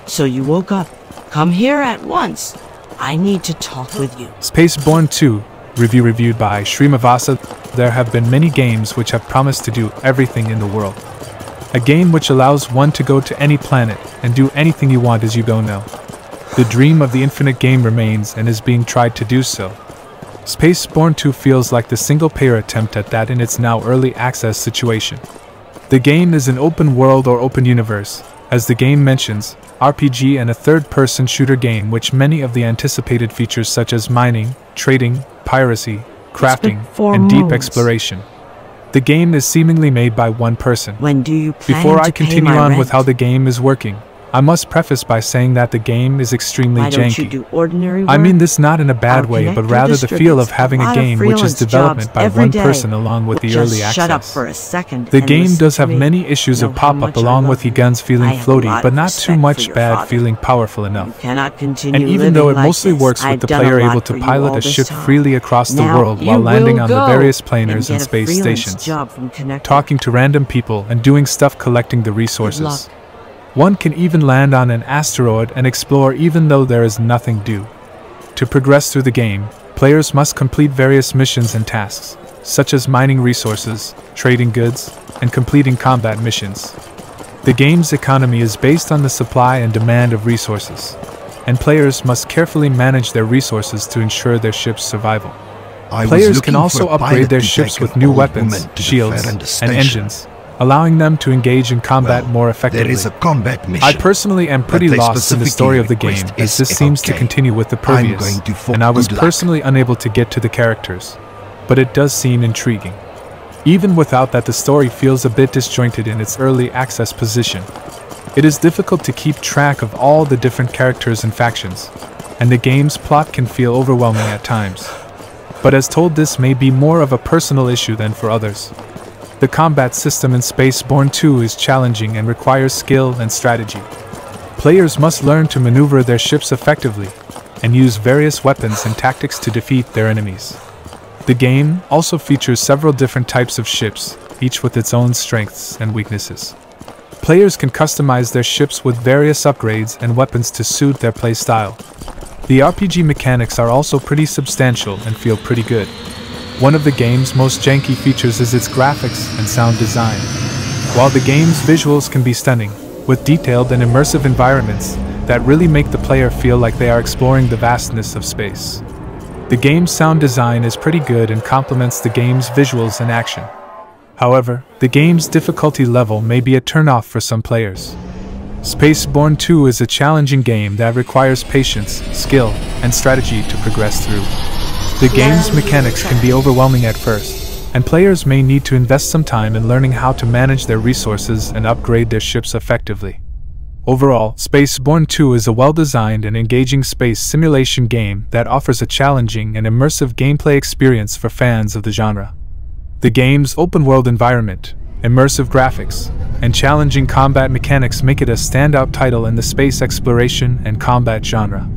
So you woke up. Come here at once. I need to talk with you. Spacebourne 2, reviewed by Srimivasa. There have been many games which have promised to do everything in the world. A game which allows one to go to any planet and do anything you want as you go now. The dream of the infinite game remains and is being tried to do so. Spacebourne 2 feels like the single-player attempt at that in its now early access situation. The game is an open world or open universe, as the game mentions, RPG and a third-person shooter game which many of the anticipated features such as mining, trading, piracy, crafting, and deep exploration. The game is seemingly made by one person. When do you plan Before I to pay continue my on rent? with how the game is working, I must preface by saying that the game is extremely Why don't janky. you do ordinary work? I mean this not in a bad Our way, but connector rather the feel of distributes having a a lot of game which is freelance development jobs by every one day. person along with the Just early access. shut up for a second The and game listen does to have me. many issues Know of how pop-up much I along love with the you. guns feeling I have a floaty, lot but of not too respect much for your bad father. feeling powerful You enough. cannot continue And even living though it like mostly this. works with I've the done a player lot able for to you pilot all a this ship time. freely across the Now world you while landing will on the go various and planers and get a space freelance stations, job from Connector. talking to random people and doing stuff collecting the Good resources. luck. One can even land on an asteroid and explore even though there is nothing due. To progress through the game, players must complete various missions and tasks, such as mining resources, trading goods, and completing combat missions. The game's economy is based on the supply and demand of resources, and players must carefully manage their resources to ensure their ship's survival. Players can also upgrade their ships with new weapons, shields, and engines, allowing them to engage in combat more effectively. There is a combat mission. I personally am pretty but they lost in the story of the game, specifically as this request seems to okay. continue with the previous, I'm going to vote and I was good luck. personally unable to get to the characters. But it does seem intriguing. Even without that, the story feels a bit disjointed in its early access position. It is difficult to keep track of all the different characters and factions, and the game's plot can feel overwhelming at times. But as told, this may be more of a personal issue than for others. The combat system in Spacebourne 2 is challenging and requires skill and strategy. Players must learn to maneuver their ships effectively and use various weapons and tactics to defeat their enemies. The game also features several different types of ships, each with its own strengths and weaknesses. Players can customize their ships with various upgrades and weapons to suit their playstyle. The RPG mechanics are also pretty substantial and feel pretty good. One of the game's most janky features is its graphics and sound design. While the game's visuals can be stunning, with detailed and immersive environments that really make the player feel like they are exploring the vastness of space. The game's sound design is pretty good and complements the game's visuals and action. However, the game's difficulty level may be a turn-off for some players. Spacebourne 2 is a challenging game that requires patience, skill, and strategy to progress through. The game's mechanics can be overwhelming at first, and players may need to invest some time in learning how to manage their resources and upgrade their ships effectively. Overall, Spacebourne 2 is a well-designed and engaging space simulation game that offers a challenging and immersive gameplay experience for fans of the genre. The game's open-world environment, immersive graphics, and challenging combat mechanics make it a standout title in the space exploration and combat genre.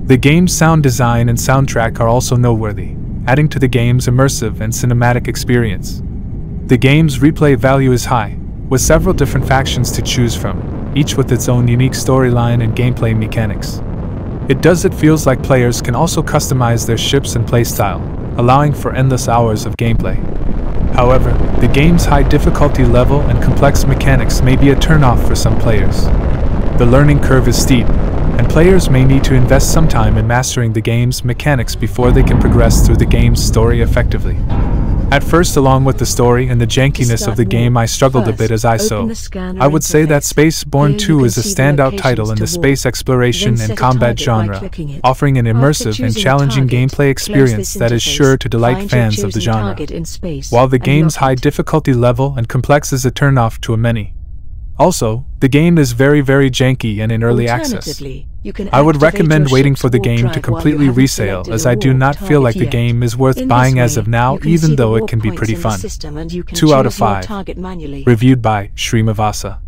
The game's sound design and soundtrack are also noteworthy, adding to the game's immersive and cinematic experience. The game's replay value is high, with several different factions to choose from, each with its own unique storyline and gameplay mechanics. It feels like players can also customize their ships and playstyle, allowing for endless hours of gameplay. However, the game's high difficulty level and complex mechanics may be a turn-off for some players. The learning curve is steep, and players may need to invest some time in mastering the game's mechanics before they can progress through the game's story effectively. At first, along with the story and the jankiness of the game, I struggled a bit as I would say that Spacebourne 2 is a standout title in the space exploration and combat genre, offering an immersive and challenging gameplay experience that is sure to delight fans of the genre. While the game's high difficulty level and complex is a turn-off to many. Also, the game is very janky and in early access. I would recommend waiting for the game to completely resale, as I do not feel like the game is worth buying as of now, even though it can be pretty fun. 2 out of 5. Reviewed by Srimivasa.